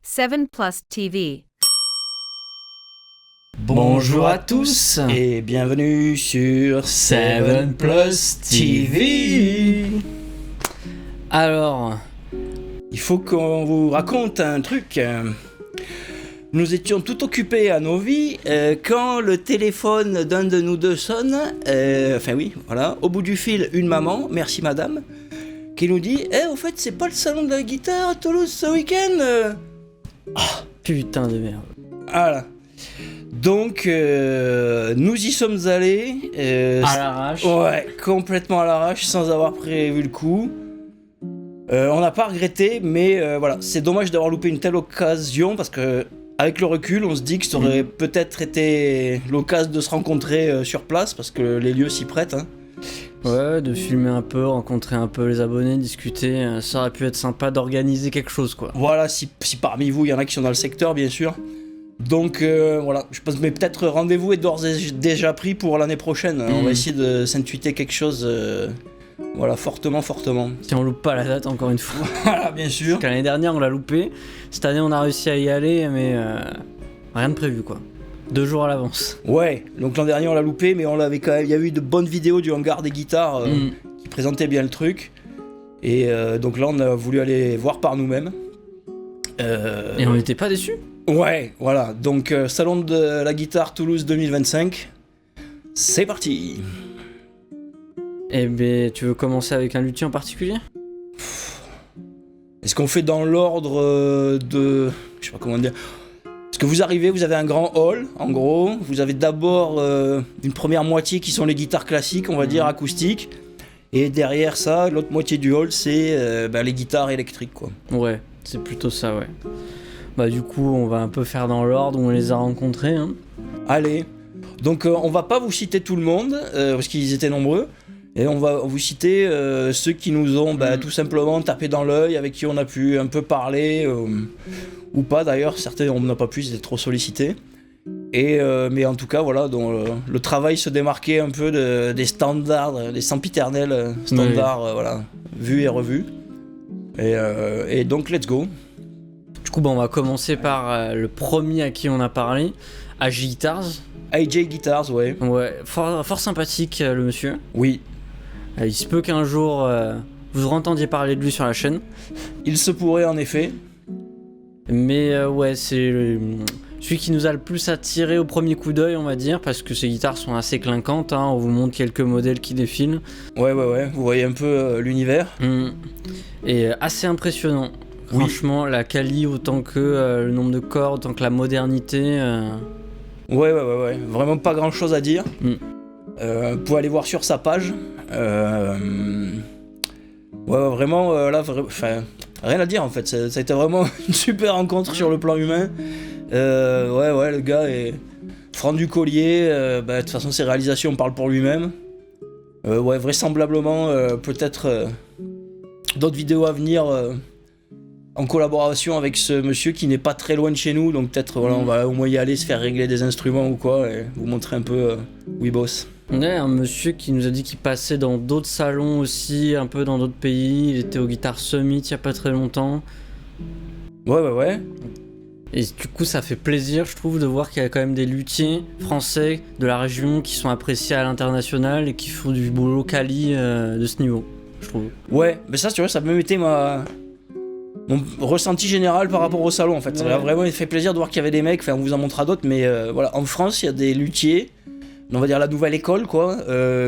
7plus TV. Bonjour à tous et bienvenue sur 7plus TV. Alors, il faut qu'on vous raconte un truc. Nous étions tout occupés à nos vies quand le téléphone d'un de nous deux sonne. Au bout du fil, une maman, merci madame, qui nous dit au fait, c'est pas le salon de la guitare à Toulouse ce week-end putain de merde. Voilà. Donc, nous y sommes allés. À l'arrache. Ouais, complètement à l'arrache, sans avoir prévu le coup. On n'a pas regretté, mais voilà, c'est dommage d'avoir loupé une telle occasion, parce que avec le recul, on se dit que ça aurait peut-être été l'occasion de se rencontrer sur place, parce que les lieux s'y prêtent. Hein. Ouais, de filmer un peu, rencontrer un peu les abonnés, discuter, ça aurait pu être sympa d'organiser quelque chose, quoi. Voilà, si parmi vous, il y en a qui sont dans le secteur, bien sûr. Donc voilà, je pense, mais peut-être rendez-vous est d'ores et déjà pris pour l'année prochaine. On va essayer de s'intuiter quelque chose, voilà, fortement. Si on loupe pas la date, encore une fois. Voilà, bien sûr. Parce que l'année dernière, on l'a loupé. Cette année, on a réussi à y aller, mais rien de prévu, quoi. 2 jours à l'avance. Ouais, donc l'an dernier, on l'a loupé, mais on l'avait quand même. Il y a eu de bonnes vidéos du hangar des guitares qui présentaient bien le truc. Et donc là, on a voulu aller voir par nous-mêmes. Et on n'était pas déçus. Ouais, voilà, donc Salon de la guitare Toulouse 2025, c'est parti. Eh ben, tu veux commencer avec un luthier en particulier ? Est-ce qu'on fait dans l'ordre de... Je sais pas comment dire... Parce que vous arrivez, vous avez un grand hall, en gros, vous avez d'abord une première moitié qui sont les guitares classiques, on va dire, acoustiques, et derrière ça, l'autre moitié du hall, c'est les guitares électriques, quoi. Ouais, c'est plutôt ça, ouais. Bah du coup, on va un peu faire dans l'ordre où on les a rencontrés. Hein. Allez, donc on va pas vous citer tout le monde, parce qu'ils étaient nombreux, et on va vous citer ceux qui nous ont tout simplement tapé dans l'œil, avec qui on a pu un peu parler, ou pas d'ailleurs, certains on n'a pas pu, ils étaient trop sollicités. Et, mais en tout cas, voilà, dont le travail se démarquait un peu des standards, des sempiternels standards, voilà, vus et revus. Et donc, let's go. Du coup, on va commencer par le premier à qui on a parlé, AJ Guitars. AJ Guitars, ouais. Ouais, fort sympathique le monsieur. Oui. Il se peut qu'un jour vous entendiez parler de lui sur la chaîne. Il se pourrait en effet. Mais ouais, c'est celui qui nous a le plus attiré au premier coup d'œil, on va dire, parce que ses guitares sont assez clinquantes. Hein, on vous montre quelques modèles qui défilent. Ouais, vous voyez un peu l'univers. Et assez impressionnant. Oui. Franchement, la quali autant que le nombre de cordes, autant que la modernité. Ouais. Vraiment pas grand chose à dire. Vous pouvez aller voir sur sa page. Ouais, vraiment, là, rien à dire en fait. Ça a été vraiment une super rencontre sur le plan humain. Ouais, le gars est franc du collier. De toute façon, ses réalisations parlent pour lui-même. Ouais, vraisemblablement, peut-être d'autres vidéos à venir. En collaboration avec ce monsieur qui n'est pas très loin de chez nous, donc peut-être voilà, on va au moins y aller se faire régler des instruments ou quoi, et vous montrer un peu où il bosse. Ouais, un monsieur qui nous a dit qu'il passait dans d'autres salons aussi, un peu dans d'autres pays, il était au Guitar Summit il y a pas très longtemps. Ouais. Et du coup ça fait plaisir je trouve de voir qu'il y a quand même des luthiers français de la région qui sont appréciés à l'international et qui font du boulot quali de ce niveau, je trouve. Ouais, mais ça tu vois, ça a même été mon ressenti général par rapport au salon en fait. Ça m'a vraiment fait plaisir de voir qu'il y avait des mecs, on vous en montrera d'autres, mais voilà, en France il y a des luthiers, on va dire la nouvelle école quoi,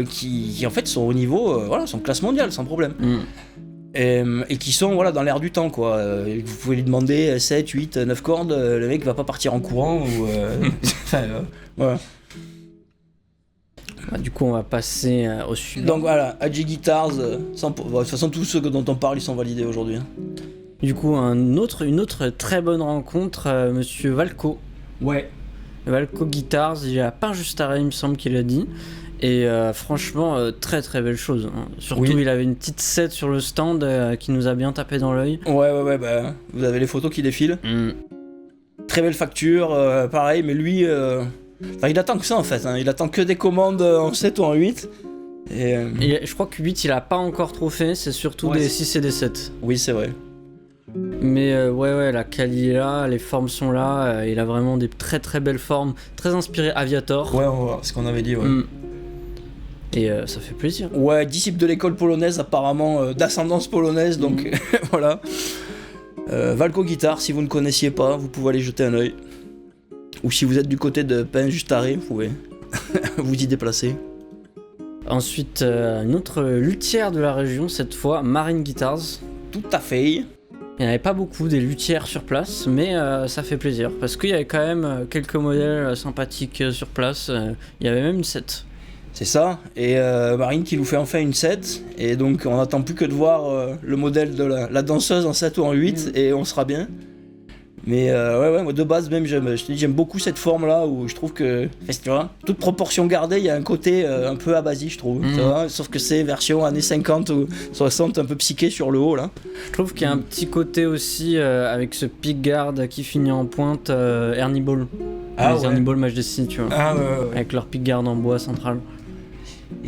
qui en fait sont au niveau, sont classe mondiale sans problème. Et qui sont voilà, dans l'air du temps quoi. Vous pouvez lui demander 7, 8, 9 cordes, le mec va pas partir en courant ou voilà. Du coup on va passer au suivant. Donc voilà, AJ Guitars, de toute façon tous ceux dont on parle ils sont validés aujourd'hui. Hein. Du coup, une autre très bonne rencontre, monsieur Valco. Ouais. Valco Guitars, il a peint juste à il me semble qu'il a dit. Et franchement, très très belle chose. Hein. Surtout, il avait une petite set sur le stand qui nous a bien tapé dans l'œil. Ouais, vous avez les photos qui défilent. Très belle facture, pareil, mais lui, il attend que ça en fait. Hein. Il attend que des commandes en 7 ou en 8. Et je crois que 8, il a pas encore trop fait, c'est surtout des 6 et des 7. Oui, c'est vrai. Mais ouais, la quali est là, les formes sont là, il a vraiment des très très belles formes, très inspiré Aviator. Ouais, on va voir ce qu'on avait dit, ouais. Et ça fait plaisir. Ouais, disciple de l'école polonaise, apparemment d'ascendance polonaise, donc voilà. Valco Guitare, si vous ne connaissiez pas, vous pouvez aller jeter un œil. Ou si vous êtes du côté de Pain-Justaré, vous pouvez vous y déplacer. Ensuite, une autre luthière de la région, cette fois, Marine Guitars. Tout à fait. Il n'y en avait pas beaucoup des luthières sur place, mais ça fait plaisir, parce qu'il y avait quand même quelques modèles sympathiques sur place. Il y avait même une 7. C'est ça, et Marine qui nous fait enfin une 7, et donc on n'attend plus que de voir le modèle de la danseuse en 7 ou en 8, et on sera bien. Mais ouais, moi de base même, j'aime beaucoup cette forme-là, où je trouve que, tu vois, toute proportion gardée, il y a un côté un peu abasie, je trouve, tu vois, sauf que c'est version années 50 ou 60, un peu psyché sur le haut, là. Je trouve qu'il y a un petit côté aussi, avec ce pickguard qui finit en pointe, Ernie Ball. Ah, les ouais. Ernie Ball Match Destiny, tu vois. Ah ouais. Avec leur pickguard en bois central.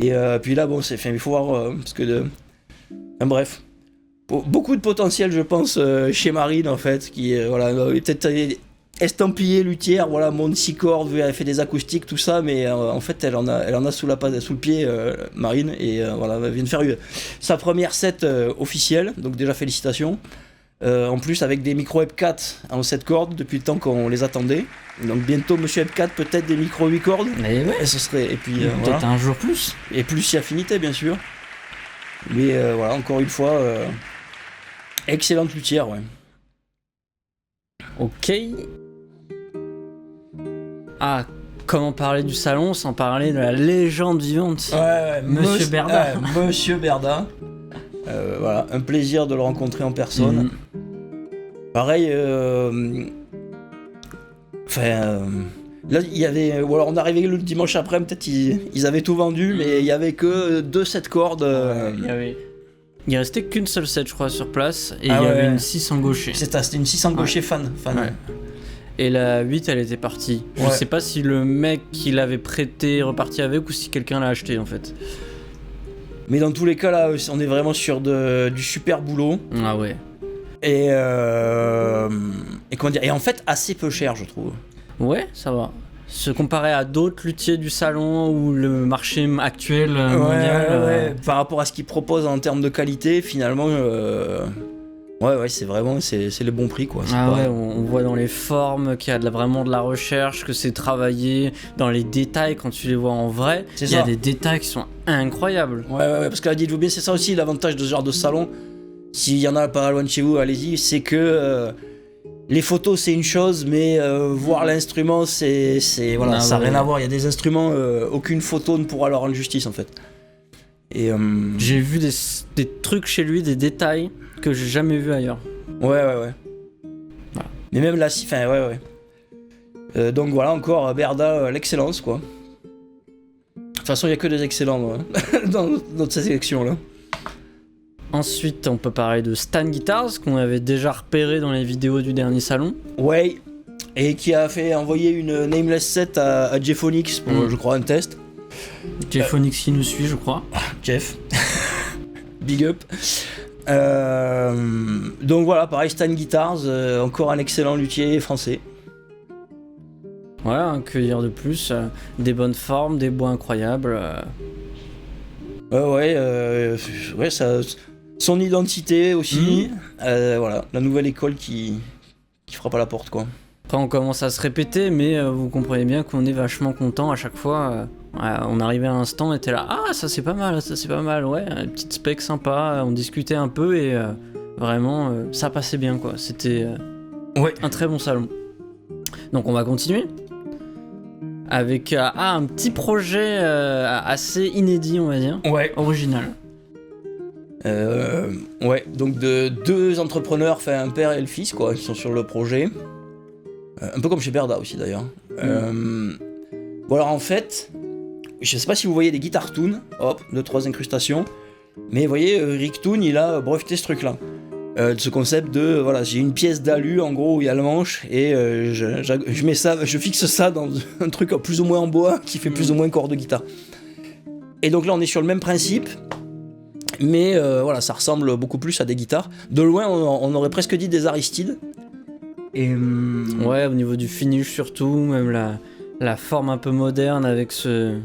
Et puis là, bon, il faut voir, parce que bref. Beaucoup de potentiel, je pense, chez Marine, en fait, qui voilà, peut-être estampillée luthière, voilà, monte 6 cordes, elle fait des acoustiques, tout ça, mais en fait, elle en a sous le pied, Marine, et voilà, elle vient de faire sa première set officielle, donc déjà félicitations. En plus, avec des micros Ep4 en 7 cordes, depuis le temps qu'on les attendait. Donc bientôt, monsieur Ep4, peut-être des micros 8 cordes. Et ouais, ce serait, et puis, peut-être voilà. un jour plus. Et plus si affinité, bien sûr. Mais voilà, encore une fois, excellente luthière, ouais. Ok. Ah, comment parler du salon sans parler de la légende vivante, Ouais, Monsieur Berda. Monsieur Berda. Voilà, un plaisir de le rencontrer en personne. Pareil, là, il y avait. Ou alors on arrivait le dimanche après, peut-être ils avaient tout vendu, mais il y avait que 2 cordes. Il restait qu'une seule set, je crois, sur place, et il y ouais. avait une 6 en gaucher. C'était une 6 gaucher fan. Ouais. Et la 8, elle était partie. Je sais pas si le mec qui l'avait prêté est reparti avec ou si quelqu'un l'a acheté, en fait. Mais dans tous les cas, là, on est vraiment sur du super boulot. Ah ouais. Et comment dire, et en fait, assez peu cher, je trouve. Ouais, ça va. Se comparer à d'autres luthiers du salon ou le marché actuel mondial. Ouais. Par rapport à ce qu'ils proposent en termes de qualité, finalement, ouais, c'est vraiment le bon prix, quoi. On voit dans les formes qu'il y a vraiment de la recherche, que c'est travaillé dans les détails quand tu les vois en vrai. Il y a des détails qui sont incroyables. Ouais, parce que là, dites-vous bien, c'est ça aussi l'avantage de ce genre de salon. S'il y en a pas loin de chez vous, allez-y, c'est que les photos c'est une chose, mais voir l'instrument c'est voilà, ça n'a rien à voir. Il y a des instruments, aucune photo ne pourra leur rendre justice en fait. Et j'ai vu des trucs chez lui, des détails que j'ai jamais vu ailleurs. Ouais. Voilà. Mais même là, ouais. Donc voilà, encore Berda, l'excellence quoi. De toute façon, il y a que des excellents dans cette sélection là. Ensuite, on peut parler de Stan Guitars, qu'on avait déjà repéré dans les vidéos du dernier salon. Ouais, et qui a fait envoyer une Nameless set à Jeffonics pour, je crois, un test. Jeffonics qui nous suit, je crois. Jeff. Big up. Donc voilà, pareil, Stan Guitars, encore un excellent luthier français. Voilà, que dire de plus, des bonnes formes, des bois incroyables. Ouais, ça... Son identité aussi, voilà, la nouvelle école qui frappe à la porte quoi. Après on commence à se répéter, mais vous comprenez bien qu'on est vachement content à chaque fois. On arrivait à un stand et était là, ah ça c'est pas mal, ouais, une petite spec sympa, on discutait un peu et vraiment ça passait bien quoi. C'était un très bon salon. Donc on va continuer avec un petit projet assez inédit on va dire, original. Ouais, donc de 2 entrepreneurs, un père et le fils, quoi, qui sont sur le projet. Un peu comme chez Berda aussi d'ailleurs. Bon alors en fait, je sais pas si vous voyez des guitares Toon, 2-3 incrustations, mais vous voyez, Rick Toon il a breveté ce truc là. De ce concept de, voilà, j'ai une pièce d'alu en gros où il y a le manche et je mets ça, je fixe ça dans un truc plus ou moins en bois qui fait plus ou moins corps de guitare. Et donc là on est sur le même principe. Mais voilà, ça ressemble beaucoup plus à des guitares. De loin, on aurait presque dit des Aristides. Et Ouais, au niveau du finish surtout, même la forme un peu moderne avec ce...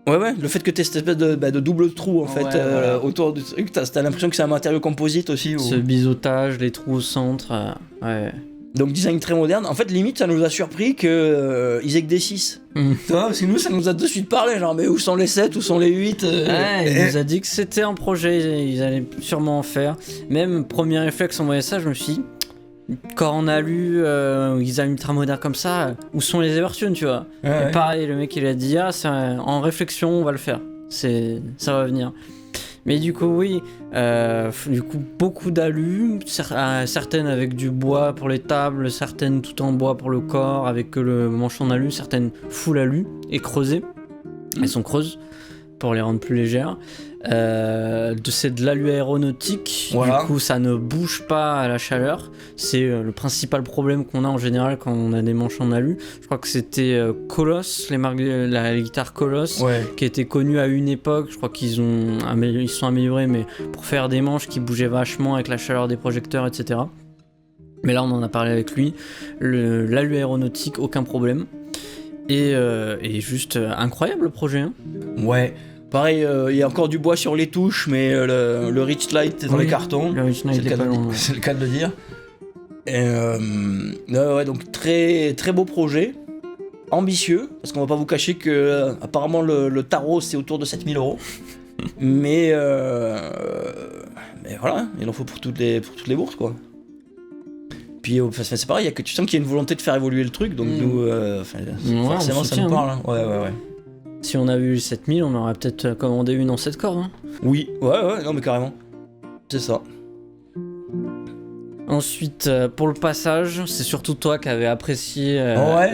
Ouais, le fait que t'aies cette espèce de double trou en fait voilà. autour du truc, t'as l'impression que c'est un matériau composite aussi. Ce biseautage, les trous au centre, ouais. Donc design très moderne. En fait, limite, ça nous a surpris qu'ils aient que des 6. Tu vois, parce que nous, ça nous a de suite parlé, genre, mais où sont les 7, où sont les 8 Ouais, il nous a dit que c'était un projet, ils allaient sûrement en faire. Même premier réflexe en voyant ça, je me suis dit, quand on a lu ils ont ultra moderne comme ça, où sont les Evertunes, tu vois. Et pareil, le mec il a dit, c'est en réflexion, on va le faire, ça va venir. Mais du coup, oui, beaucoup d'alu, certaines avec du bois pour les tables, certaines tout en bois pour le corps, avec le manchon d'alu, certaines full alu et creusées. Elles sont creuses pour les rendre plus légères. C'est de l'alu aéronautique, voilà. Du coup ça ne bouge pas à la chaleur. C'est le principal problème qu'on a en général quand on a des manches en alu. Je crois que c'était Coloss, les guitares Coloss, qui étaient connues à une époque. Je crois qu'ils sont améliorés, mais pour faire des manches qui bougeaient vachement avec la chaleur des projecteurs, etc. Mais là on en a parlé avec lui. L'alu aéronautique, aucun problème. Et juste incroyable le projet. Hein. Ouais. Pareil, il y a encore du bois sur les touches, mais le Rich Light est dans les cartons. Le Rich Light c'est le cas de le dire. Et ouais, donc très, très beau projet. Ambitieux, parce qu'on va pas vous cacher que apparemment le tarot c'est autour de 7 000 €. mais voilà, il en faut pour toutes les bourses quoi. Puis c'est pareil, tu sens qu'il y a une volonté de faire évoluer le truc, donc nous, forcément ça nous parle. Hein. Ouais. Si on avait eu 7000, on aurait peut-être commandé une en 7 cordes. Hein. Oui, ouais, non mais carrément. C'est ça. Ensuite, pour le passage, c'est surtout toi qui avais apprécié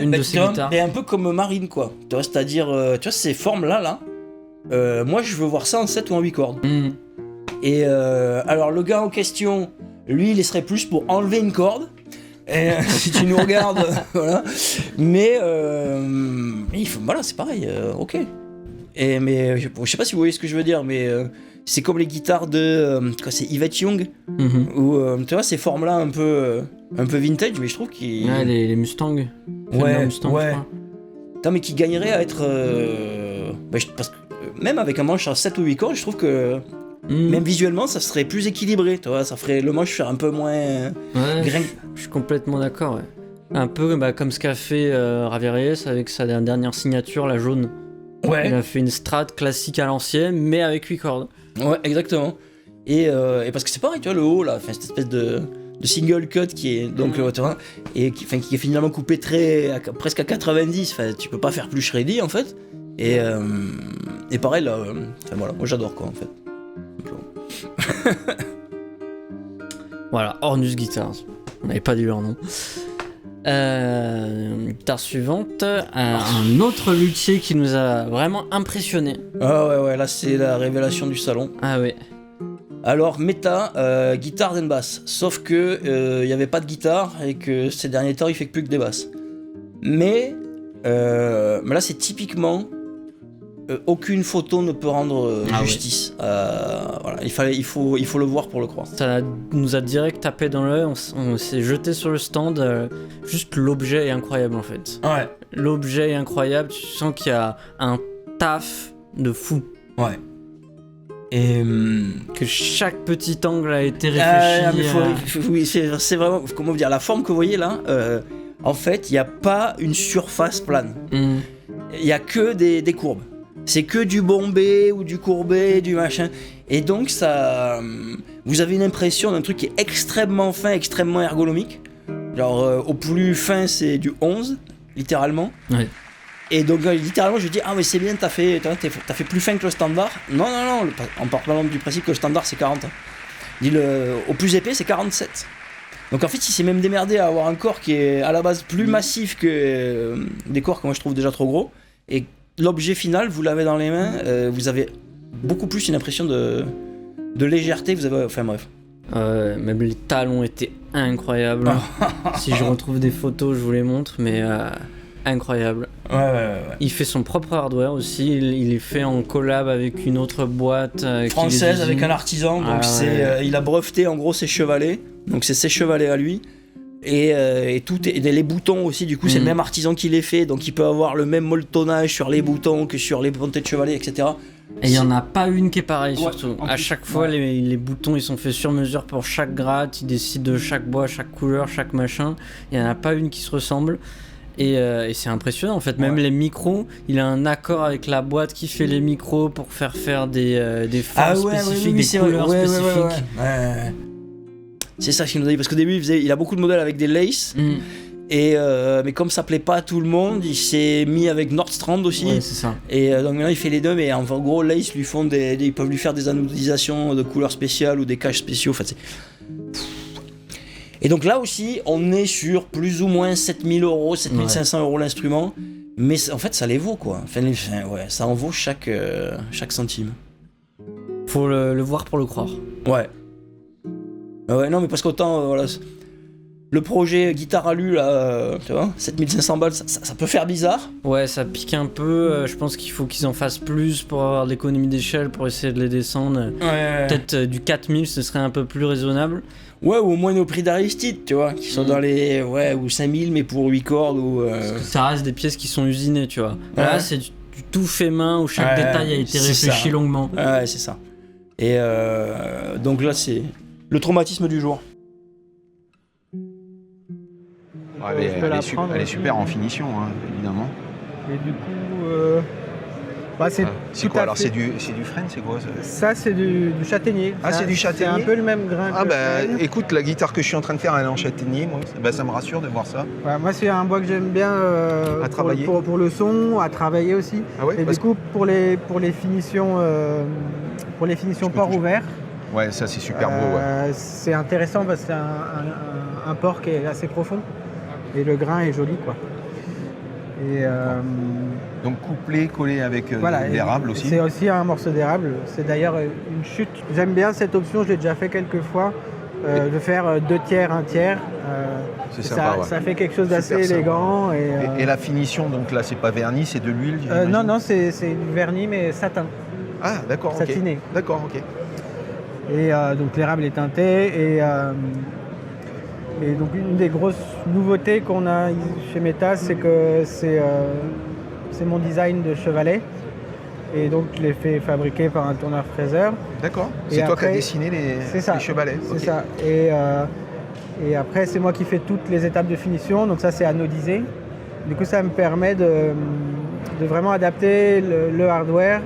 une de ces guitares. Et un peu comme Marine, quoi. Tu vois, c'est-à-dire, tu vois, ces formes-là, moi je veux voir ça en 7 ou en 8 cordes. Et alors, le gars en question, lui, il serait plus pour enlever une corde. Et, si tu nous regardes, voilà. Mais voilà, c'est pareil, ok. Mais je sais pas si vous voyez ce que je veux dire, mais c'est comme les guitares de c'est Yvette Young, où tu vois ces formes-là un peu vintage, mais je trouve qu'ils les Mustangs. Mustang, ouais. Non, mais qui gagneraient à être parce que même avec un manche à 7 ou 8 cordes, je trouve que même visuellement, ça serait plus équilibré, tu vois, ça ferait le manche faire un peu moins grain. Je suis complètement d'accord, ouais. Un peu comme ce qu'a fait Raviriès avec sa dernière signature, la jaune. Ouais. Il a fait une strat classique à l'ancienne, mais avec 8 cordes. Ouais, exactement. Et parce que c'est pareil, tu vois, le haut, là, cette espèce de single cut qui est donc tu vois, et qui est finalement coupé presque à 90, tu peux pas faire plus shreddy en fait. Et pareil là, voilà, moi j'adore quoi en fait. Voilà, Ornus Guitars. On n'avait pas dit leur nom. Guitare suivante, un autre luthier qui nous a vraiment impressionné. Ah ouais, là c'est la révélation du salon. Ah ouais. Alors Meta, guitare and basse, sauf que il y avait pas de guitare et que ces derniers temps il fait que plus que des basses. Mais là c'est typiquement aucune photo ne peut rendre justice. Voilà, il faut le voir pour le croire. Ça nous a direct tapé dans l'œil, on s'est jeté sur le stand. Juste l'objet est incroyable en fait. Ouais. L'objet est incroyable, tu sens qu'il y a un taf de fou. Ouais. Et que chaque petit angle a été réfléchi. Oui, c'est vraiment, comment dire, la forme que vous voyez là, en fait, il n'y a pas une surface plane. Il n'y a que des courbes. C'est que du bombé ou du courbé, du machin. Et donc, ça, vous avez une impression d'un truc qui est extrêmement fin, extrêmement ergonomique. Genre, au plus fin, c'est du 11, littéralement. Ouais. Et donc, littéralement, je dis, ah, mais c'est bien, t'as fait plus fin que le standard. Non, en parlant du principe que le standard, c'est 40. Au plus épais, c'est 47. Donc, en fait, il s'est même démerdé à avoir un corps qui est à la base plus massif que des corps que moi je trouve déjà trop gros. Et l'objet final, vous l'avez dans les mains, vous avez beaucoup plus une impression de légèreté. Enfin bref. Même les talons étaient incroyables. Si je retrouve des photos, je vous les montre, mais incroyable. Il fait son propre hardware aussi, il est fait en collab avec une autre boîte française avec un artisan, donc il a breveté en gros ses chevalets, donc c'est ses chevalets à lui. Et les boutons aussi, du coup, c'est le même artisan qui les fait, donc il peut avoir le même molletonnage sur les boutons que sur les pontets de chevalet, etc. Et il n'y en a pas une qui est pareille, surtout. À chaque fois, les boutons ils sont faits sur mesure pour chaque gratte, ils décident de chaque bois, chaque couleur, chaque machin. Il n'y en a pas une qui se ressemble. Et c'est impressionnant en fait, même les micros, il a un accord avec la boîte qui fait les micros pour faire des formes spécifiques, des couleurs spécifiques. C'est ça qu'il nous a dit, parce qu'au début il a beaucoup de modèles avec des laces, mais comme ça plaît pas à tout le monde, il s'est mis avec Nordstrand aussi. Ouais, c'est ça. Et donc maintenant il fait les deux, mais en gros lace ils peuvent lui faire des anodisations de couleurs spéciales ou des caches spéciaux. Enfin, et donc là aussi, on est sur plus ou moins 7000 €, 7500 € l'instrument, mais en fait ça les vaut quoi. Ça en vaut chaque centime. Faut le voir pour le croire. Ouais. Non, mais parce qu'autant, le projet guitare alu, là, tu vois, 7500 balles, ça peut faire bizarre. Ouais, ça pique un peu. Je pense qu'il faut qu'ils en fassent plus pour avoir l'économie d'échelle, pour essayer de les descendre. Peut-être du 4000, ce serait un peu plus raisonnable. Ouais, ou au moins nos prix d'Aristide, tu vois, qui sont dans les. Ouais, ou 5000, mais pour 8 cordes, ou. Parce que ça reste des pièces qui sont usinées, tu vois. Là, c'est du tout fait main, où chaque détail a été réfléchi longuement. Ouais, c'est ça. Et donc là, c'est le traumatisme du jour. Elle est super en finition, hein, évidemment. Et du coup, c'est quoi alors? C'est du frêne, c'est quoi ça c'est du châtaignier. Ah, c'est du châtaignier. C'est un peu le même grain. Écoute, la guitare que je suis en train de faire, elle est en châtaignier. Moi, ça me rassure de voir ça. Ouais, moi, c'est un bois que j'aime bien à travailler. Pour le son, à travailler aussi. Ah ouais, et du coup, pour les finitions, port ouvert. Ouais, ça c'est super beau. Ouais. C'est intéressant parce que c'est un port qui est assez profond et le grain est joli, quoi. Et donc couplé, collé avec l'érable aussi. C'est aussi un morceau d'érable. C'est d'ailleurs une chute. J'aime bien cette option, je l'ai déjà fait quelques fois, de faire 2 tiers, 1 tiers. C'est sympa, ça fait quelque chose d'assez élégant. Et la finition, donc là c'est pas vernis, c'est de l'huile. Non, c'est du vernis mais satin. Ah d'accord, satiné. Okay. D'accord, ok. Et donc l'érable est teinté et donc une des grosses nouveautés qu'on a chez Métas, c'est que c'est mon design de chevalet. Et donc je l'ai fait fabriquer par un tourneur-fraiseur. D'accord. C'est toi qui as dessiné les chevalets. C'est ça. Et après c'est moi qui fais toutes les étapes de finition. Donc ça c'est anodisé. Du coup ça me permet de vraiment adapter le hardware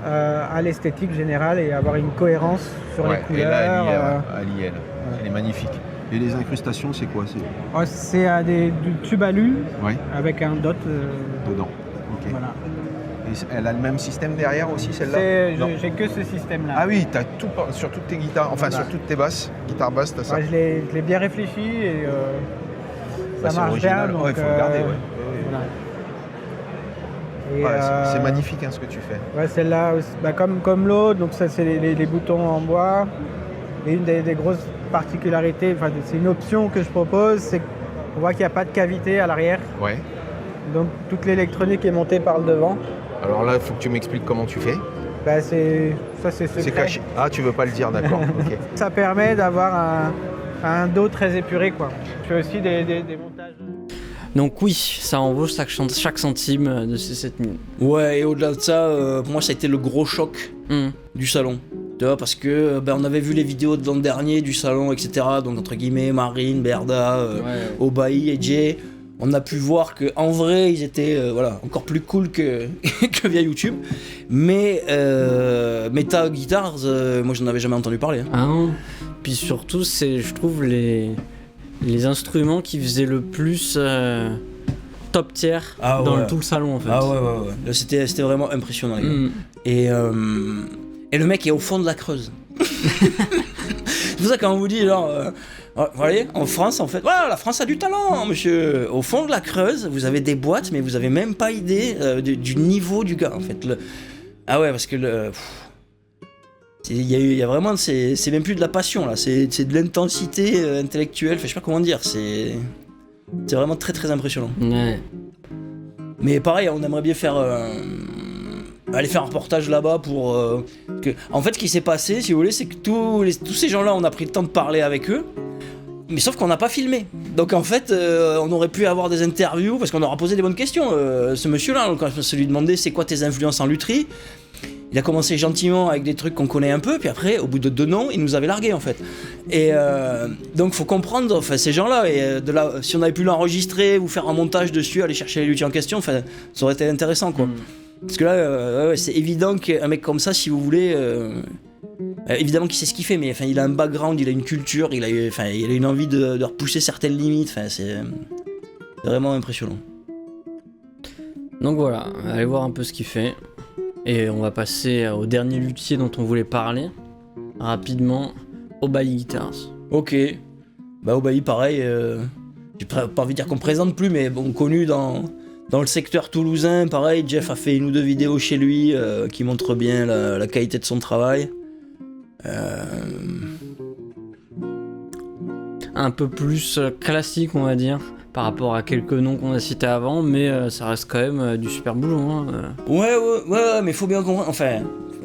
à l'esthétique générale et avoir une cohérence sur les couleurs. Et là, elle est magnifique. Et les incrustations, c'est quoi? C'est du tube alu avec un dot dedans. Okay. Voilà. Et elle a le même système derrière aussi, celle-là? J'ai que ce système-là. Ah oui, t'as tout sur toutes tes guitares, enfin sur toutes tes basses, guitares basses, t'as ça. Je l'ai bien réfléchi et ça marche original. bien. Donc, il faut regarder. Voilà. C'est magnifique ce que tu fais. Ouais, celle-là, comme l'autre, donc ça c'est les boutons en bois. Et une des grosses particularités, c'est une option que je propose, c'est qu'on voit qu'il n'y a pas de cavité à l'arrière. Ouais. Donc toute l'électronique est montée par le devant. Alors là, il faut que tu m'expliques comment tu fais. C'est secret. C'est caché. Ah, tu veux pas le dire, d'accord. Okay. Ça permet d'avoir un dos très épuré, quoi. Je fais aussi des montages. Donc oui, ça en vaut chaque centime de ces 7000. Ouais, et au-delà de ça, pour moi ça a été le gros choc du salon. Tu vois, parce que on avait vu les vidéos de l'an dernier du salon, etc. Donc entre guillemets, Marine, Berda, Obaï et Jay. On a pu voir qu'en vrai, ils étaient encore plus cool que via YouTube. Mais Meta Guitars, moi j'en avais jamais entendu parler. Ah non. Puis surtout, c'est, je trouve, les instruments qui faisaient le plus top tier dans tout le salon en fait. Ah ouais. C'était vraiment impressionnant. Et le mec est au fond de la Creuse. C'est pour ça quand on vous dit genre, vous voyez, en France en fait, voilà, la France a du talent, monsieur. Au fond de la Creuse, vous avez des boîtes, mais vous avez même pas idée du niveau du gars en fait. Ah ouais, parce que il y a vraiment, c'est même plus de la passion là, c'est de l'intensité intellectuelle. Enfin, je sais pas comment dire, c'est vraiment très très impressionnant. Ouais. Mais pareil, on aimerait bien aller faire un reportage là-bas pour en fait, ce qui s'est passé, si vous voulez, c'est que tous ces gens-là, on a pris le temps de parler avec eux. Mais sauf qu'on n'a pas filmé. Donc en fait, on aurait pu avoir des interviews parce qu'on aura posé des bonnes questions. Ce monsieur-là, quand je me lui demandais c'est quoi tes influences en lutherie, il a commencé gentiment avec des trucs qu'on connaît un peu, puis après, au bout de 2 noms, il nous avait largué en fait. Et donc faut comprendre, enfin ces gens-là, et si on avait pu l'enregistrer, ou faire un montage dessus, aller chercher les luthiers en question, enfin ça aurait été intéressant quoi. Parce que là, c'est évident qu'un mec comme ça, si vous voulez. Évidemment qu'il sait ce qu'il fait, mais enfin, il a un background, il a une culture, il a une envie de repousser certaines limites, enfin, c'est vraiment impressionnant. Donc voilà, allez voir un peu ce qu'il fait. Et on va passer au dernier luthier dont on voulait parler, rapidement, Obaï Guitars. Ok, bah Obaï pareil, j'ai pas envie de dire qu'on présente plus, mais bon, connu dans le secteur toulousain, pareil, Jeff a fait 1 ou 2 vidéos chez lui qui montrent bien la qualité de son travail. Un peu plus classique, on va dire, par rapport à quelques noms qu'on a cités avant, mais ça reste quand même du super boulot. Hein. Ouais, mais faut bien comprendre. Enfin,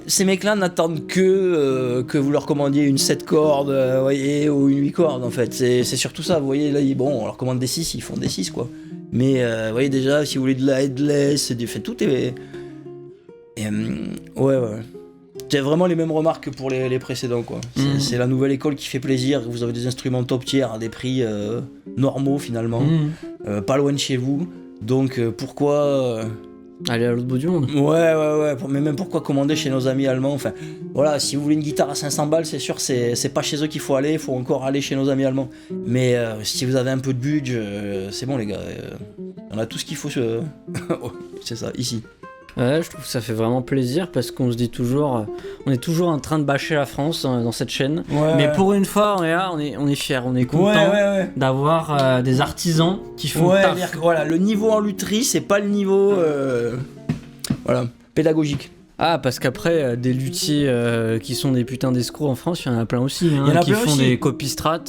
ces mecs-là n'attendent que vous leur commandiez une 7 cordes, voyez, ou une 8 cordes, en fait. C'est surtout ça, vous voyez, là, on leur commande des 6, ils font des 6, quoi. Mais, vous voyez, déjà, si vous voulez de la headless, tout est... ouais. J'ai vraiment les mêmes remarques que pour les précédents, quoi. C'est la nouvelle école qui fait plaisir. Vous avez des instruments top tier à des prix normaux, finalement. Pas loin de chez vous. Donc, pourquoi... aller à l'autre bout du monde. Ouais. Mais même pourquoi commander chez nos amis allemands. Enfin, voilà, si vous voulez une guitare à 500 balles, c'est sûr, c'est pas chez eux qu'il faut aller. Il faut encore aller chez nos amis allemands. Mais si vous avez un peu de budget, c'est bon, les gars. On a tout ce qu'il faut. C'est ça, ici. Ouais, je trouve que ça fait vraiment plaisir parce qu'on se dit toujours, on est toujours en train de bâcher la France dans cette chaîne. Ouais. Mais pour une fois, on est là, on est fiers, on est content d'avoir des artisans qui font le taf. Voilà, le niveau en lutherie, c'est pas le niveau pédagogique. Ah, parce qu'après, des luthiers qui sont des putains d'escrocs en France, il y en a plein aussi, hein, qui font des copies strat.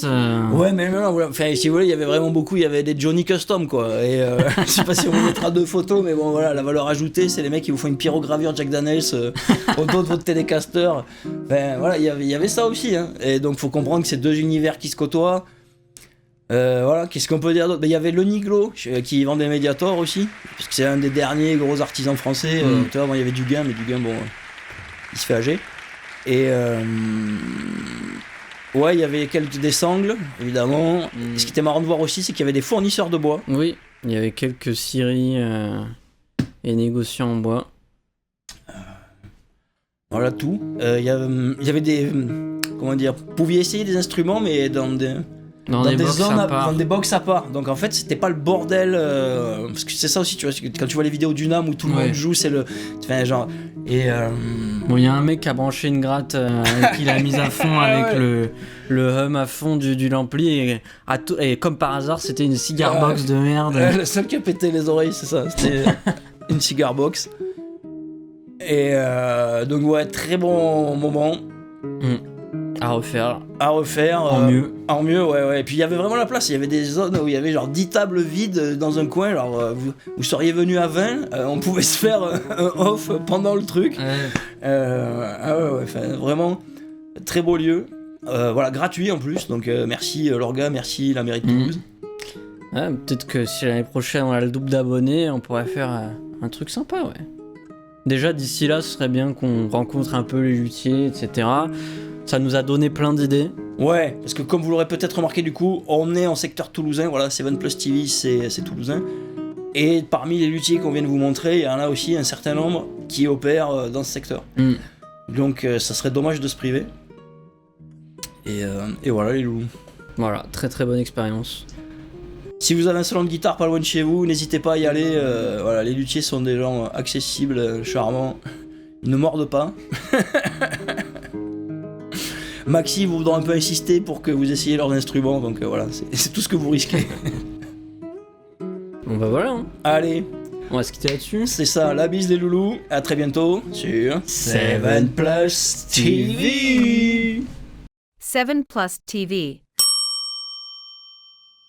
Ouais, mais non, enfin, si vous voulez, il y avait vraiment beaucoup, il y avait des Johnny Custom, quoi. Et je sais pas si on vous mettra 2 photos, mais bon, voilà, la valeur ajoutée, c'est les mecs qui vous font une pyrogravure Jack Daniels au dos de votre Telecaster. Enfin, voilà, il y avait ça aussi, hein. Et donc, faut comprendre que c'est 2 univers qui se côtoient. Voilà, qu'est-ce qu'on peut dire d'autre ? Il y avait le Niglo qui vend des Mediator aussi, parce que c'est un des derniers gros artisans français. Tu vois, bon, il y avait Duguin, mais Duguin, bon, il se fait âger. Et ouais, il y avait des sangles, évidemment. Et ce qui était marrant de voir aussi, c'est qu'il y avait des fournisseurs de bois. Oui, il y avait quelques scieries et négociants en bois. Voilà tout. Il y avait des... Comment dire ? Vous pouviez essayer des instruments, mais dans des zones, dans des box à part. Donc en fait, c'était pas le bordel. Parce que c'est ça aussi, tu vois, quand tu vois les vidéos d'Unam où tout le monde joue, c'est le. Enfin, genre. Et. Bon, il y a un mec qui a branché une gratte qu'il a mise à fond avec le hum à fond du l'ampli. Et comme par hasard, c'était une cigar box de merde. Le seul qui a pété les oreilles, c'est ça. C'était une cigar box. Et donc, ouais, très bon moment. À refaire. En mieux, ouais. Et puis il y avait vraiment la place. Il y avait des zones où il y avait genre 10 tables vides dans un coin. Alors vous seriez venu à 20, on pouvait se faire un off pendant le truc. Vraiment très beau lieu. Voilà, gratuit en plus. Donc merci l'Orga, merci la mairie de Toulouse. Ouais, peut-être que si l'année prochaine on a le double d'abonnés, on pourrait faire un truc sympa, ouais. Déjà d'ici là, ce serait bien qu'on rencontre un peu les luthiers, etc. Ça nous a donné plein d'idées. Ouais, parce que comme vous l'aurez peut-être remarqué du coup, on est en secteur toulousain, voilà, 7 Plus TV c'est toulousain. Et parmi les luthiers qu'on vient de vous montrer, il y en a aussi un certain nombre qui opèrent dans ce secteur. Donc ça serait dommage de se priver. Et voilà les loulous. Voilà, très très bonne expérience. Si vous avez un salon de guitare pas loin de chez vous, n'hésitez pas à y aller. Voilà, les luthiers sont des gens accessibles, charmants. Ils ne mordent pas. Maxi voudra un peu insister pour que vous essayiez leurs instruments, donc voilà, c'est tout ce que vous risquez. Bon bah voilà. Hein. Allez, on va se quitter là-dessus. C'est ça, la bise les loulous, à très bientôt sur 7 Plus TV. 7 Plus TV.